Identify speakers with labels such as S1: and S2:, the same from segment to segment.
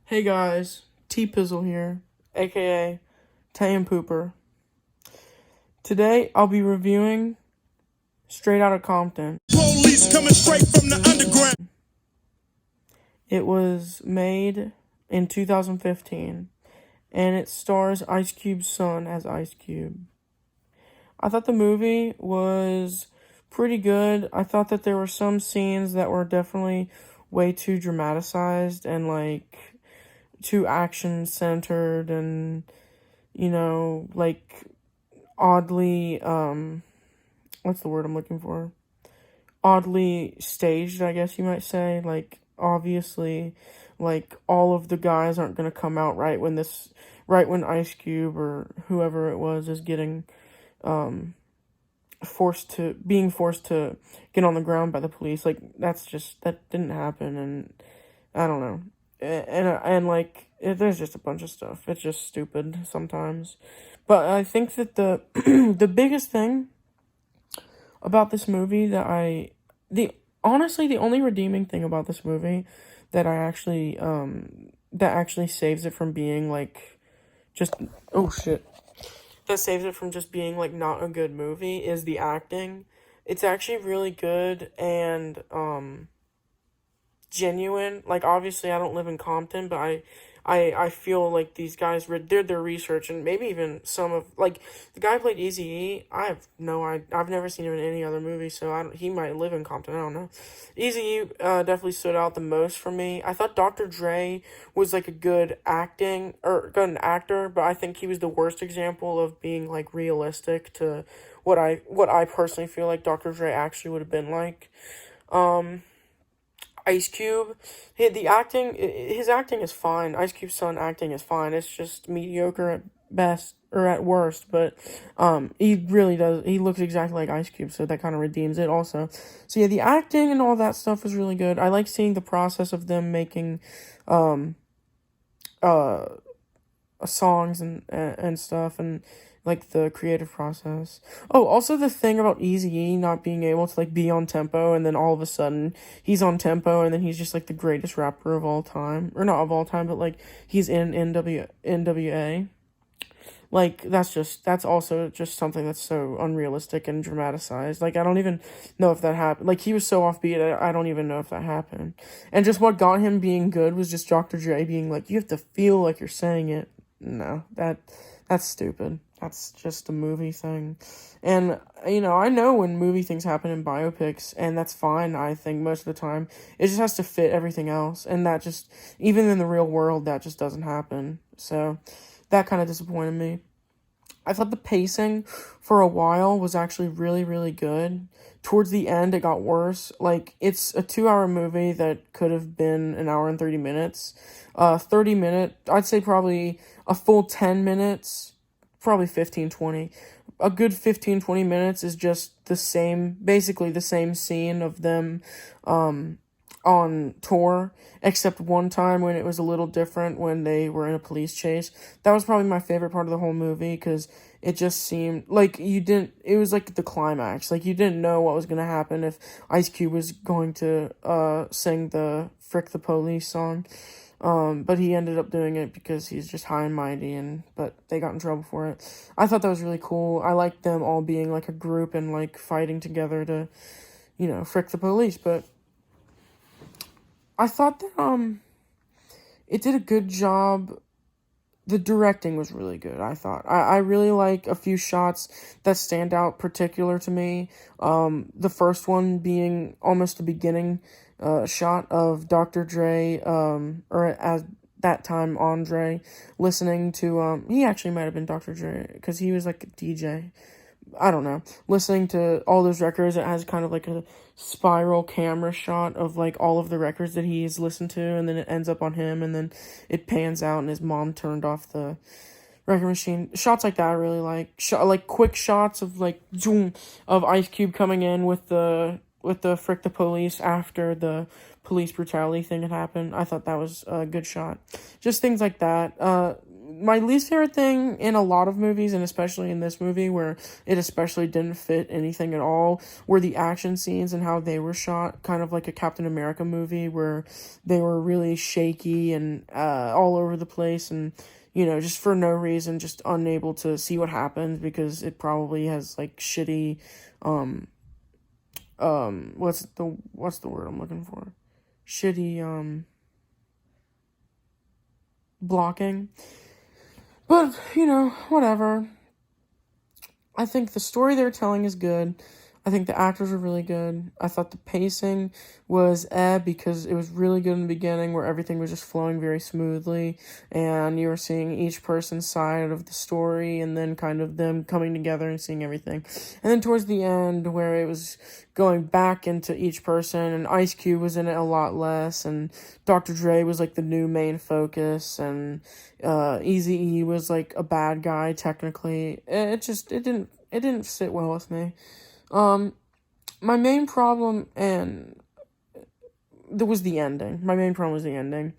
S1: Hey guys, T-Pizzle here, aka Tay and Pooper. Today I'll be reviewing Straight Outta Compton.
S2: Police coming straight from the underground.
S1: It was made in 2015, and it stars Ice Cube's son as Ice Cube. I thought the movie was pretty good. I thought that there were some scenes that were definitely way too dramatized and too action centered and oddly what's the word I'm looking for? Oddly staged, I guess you might say. Like obviously all of the guys aren't going to come out right when Ice Cube or whoever it was is getting being forced to get on the ground by the police. Like that didn't happen, and I don't know. There's just a bunch of stuff. It's just stupid sometimes. But I think that the the biggest thing about this movie honestly the only redeeming thing about this movie that that actually saves it from being just oh shit that saves it from just being not a good movie is the acting. It's actually really good and genuine. Like obviously I don't live in Compton, but I feel like these guys did their research, and maybe even some of the guy who played Eazy-E. I've never seen him in any other movie, so he might live in Compton. I don't know. Eazy-E definitely stood out the most for me. I thought Dr. Dre was like a good actor, but I think he was the worst example of being realistic to what I personally feel like Dr. Dre actually would have been like. Ice Cube, his acting is fine. Ice Cube's son acting is fine. It's just mediocre at best or at worst. But he really does. He looks exactly like Ice Cube, so that kind of redeems it also. So yeah, the acting and all that stuff is really good. I like seeing the process of them making uh songs and stuff, and the creative process. Oh, also the thing about Eazy-E not being able to be on tempo, and then all of a sudden he's on tempo, and then he's just the greatest rapper of all time, or not of all time, but he's in NWA. That's also just something that's so unrealistic and dramatized. I don't even know if that happened. He was so offbeat, I don't even know if that happened. And just what got him being good was just Dr. Dre being you have to feel like you're saying it. No, that's stupid. That's just a movie thing. And, I know when movie things happen in biopics, and that's fine, I think, most of the time. It just has to fit everything else, and that just, even in the real world, that just doesn't happen. So, that kind of disappointed me. I thought the pacing for a while was actually really, really good. Towards the end, it got worse. It's a 2-hour movie that could have been an hour and 30 minutes. 30-minute, I'd say probably a full 10 minutes, probably 15, 20. A good 15, 20 minutes is just basically the same scene of them, on tour, except one time when it was a little different when they were in a police chase. That was probably my favorite part of the whole movie, because it just seemed it was the climax. You didn't know what was going to happen, if Ice Cube was going to sing the Frick the Police song. But he ended up doing it because he's just high and mighty, but they got in trouble for it. I thought that was really cool. I liked them all being a group and fighting together to, frick the police. But I thought that it did a good job. The directing was really good, I thought. I really like a few shots that stand out particular to me. The first one being almost the beginning shot of Dr. Dre, or at that time Andre, listening to, he actually might have been Dr. Dre, because he was a DJ. I don't know, listening to all those records. It has kind of a spiral camera shot of all of the records that he's listened to, and then it ends up on him, and then it pans out and his mom turned off the record machine. Shots like that I really like. Quick shots of zoom of Ice Cube coming in with the frick the police after the police brutality thing had happened. I thought that was a good shot. Just things like that. my least favorite thing in a lot of movies, and especially in this movie, where it especially didn't fit anything at all, were the action scenes and how they were shot, kind of like a Captain America movie, where they were really shaky and all over the place, and just for no reason, just unable to see what happens because it probably has like shitty, what's the word I'm looking for? Shitty, blocking. But, whatever. I think the story they're telling is good. I think the actors are really good. I thought the pacing was because it was really good in the beginning where everything was just flowing very smoothly and you were seeing each person's side of the story and then kind of them coming together and seeing everything. And then towards the end where it was going back into each person and Ice Cube was in it a lot less and Dr. Dre was like the new main focus and Eazy-E was like a bad guy technically. It didn't sit well with me. My main problem, and there was the ending. My main problem was the ending.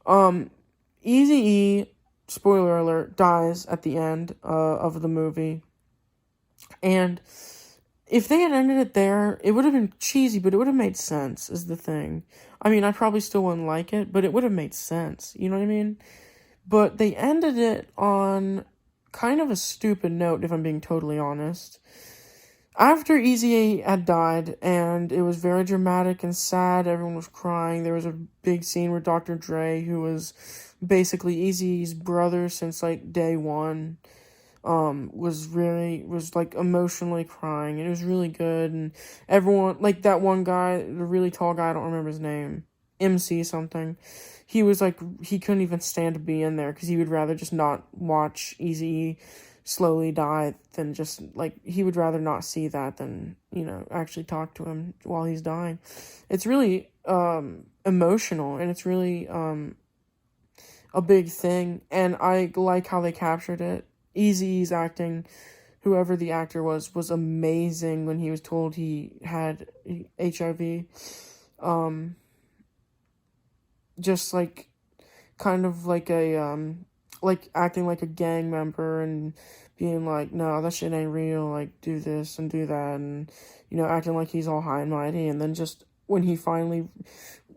S1: Eazy-E, spoiler alert, dies at the end of the movie. And if they had ended it there, it would have been cheesy, but it would have made sense, is the thing. I mean, I probably still wouldn't like it, but it would have made sense. You know what I mean? But they ended it on kind of a stupid note, if I'm being totally honest. After Eazy had died, and it was very dramatic and sad, everyone was crying, there was a big scene where Dr. Dre, who was basically Eazy's brother since, like, day one, was like, emotionally crying, and it was really good, and everyone, like, that one guy, the really tall guy, I don't remember his name, MC something, he was, like, he couldn't even stand to be in there, because he would rather just not watch Eazy slowly die than just like he would rather not see that than actually talk to him while he's dying. It's really emotional and it's really a big thing, and I like how they captured it. Eazy's acting, whoever the actor was amazing when he was told he had HIV. Just like kind of like a like acting like a gang member and being like, no, that shit ain't real, like, do this and do that, and, acting like he's all high and mighty, and then just when he finally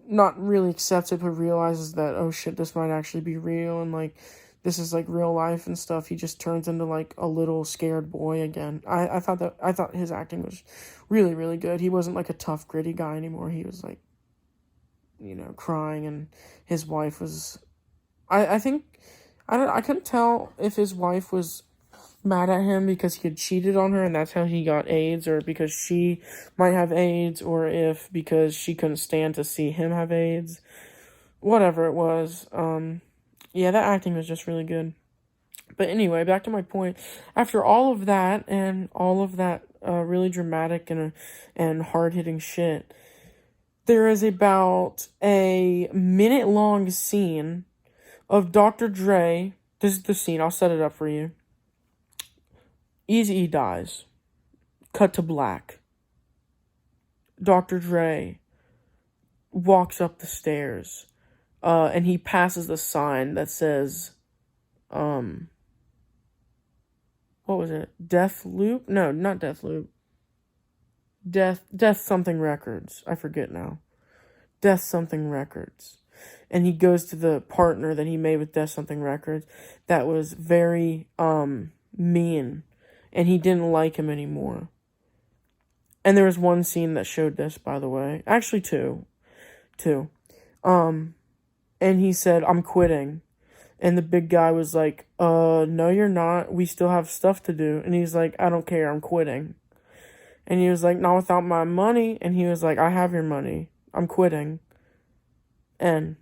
S1: not really accepts it, but realizes that, oh shit, this might actually be real, and, like, this is, like, real life and stuff, he just turns into, like, a little scared boy again. I thought his acting was really, really good. He wasn't, like, a tough, gritty guy anymore. He was, like, crying, and his wife was, I think, I couldn't tell if his wife was mad at him because he had cheated on her and that's how he got AIDS, or because she might have AIDS, or if because she couldn't stand to see him have AIDS. Whatever it was. Yeah, that acting was just really good. But anyway, back to my point. After all of that and all of that really dramatic and hard-hitting shit, there is about a minute-long scene of Dr. Dre. This is the scene. I'll set it up for you. Eazy-E dies. Cut to black. Dr. Dre walks up the stairs. And he passes the sign that says, what was it? Death Loop? No, not Death Loop. Death something records. I forget now. Death something records. And he goes to the partner that he made with Death Something Records that was very, mean. And he didn't like him anymore. And there was one scene that showed this, by the way. Actually, two. And he said, I'm quitting. And the big guy was like, no, you're not. We still have stuff to do. And he's like, I don't care. I'm quitting. And he was like, not without my money. And he was like, I have your money. I'm quitting. And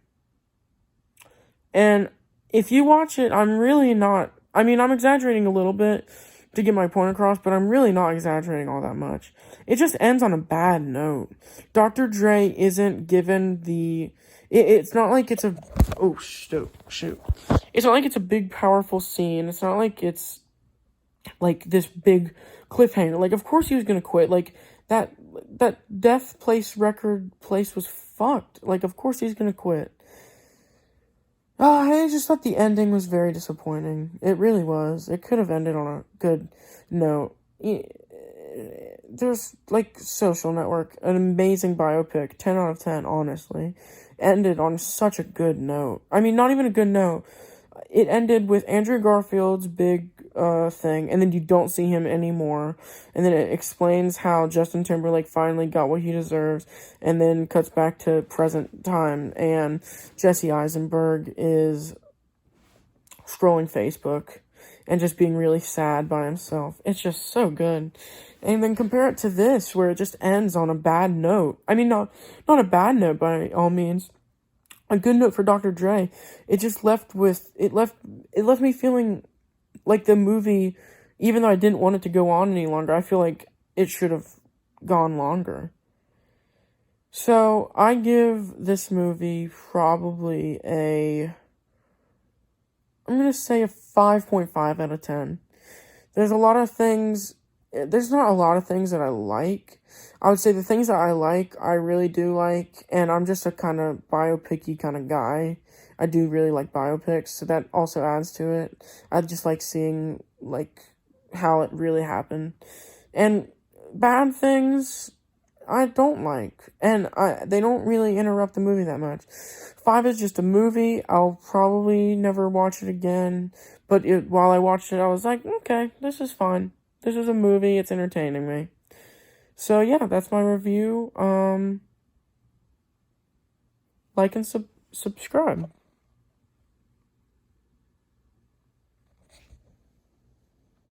S1: if you watch it, I'm really not, I mean, I'm exaggerating a little bit to get my point across, but I'm really not exaggerating all that much. It just ends on a bad note. Dr. Dre isn't given the, it's not like it's a, oh, shoot. It's not like it's a big, powerful scene. It's not like it's, like, this big cliffhanger. Like, of course he was gonna quit. Like, that Death Place record place was fucked. Like, of course he's gonna quit. just thought the ending was very disappointing. It really was. It could have ended on a good note. There's, like, Social Network, an amazing biopic, 10 out of 10, honestly. Ended on such a good note. I mean, not even a good note. It ended with Andrew Garfield's big thing, and then you don't see him anymore. And then it explains how Justin Timberlake finally got what he deserves, and then cuts back to present time, and Jesse Eisenberg is scrolling Facebook and just being really sad by himself. It's just so good. And then compare it to this, where it just ends on a bad note. I mean, not a bad note by all means. A good note for Dr. Dre. It just left me feeling like the movie, even though I didn't want it to go on any longer, I feel like it should have gone longer. So I give this movie probably I'm going to say a 5.5 out of 10. There's not a lot of things that I like. I would say the things that I like, I really do like, and I'm just a kind of biopic-y kind of guy. I do really like biopics, so that also adds to it. I just like seeing, like, how it really happened. And bad things, I don't like, and they don't really interrupt the movie that much. 5 is just a movie. I'll probably never watch it again, but while I watched it, I was like, okay, this is fine. This is a movie. It's entertaining me. So yeah, that's my review. Like and subscribe.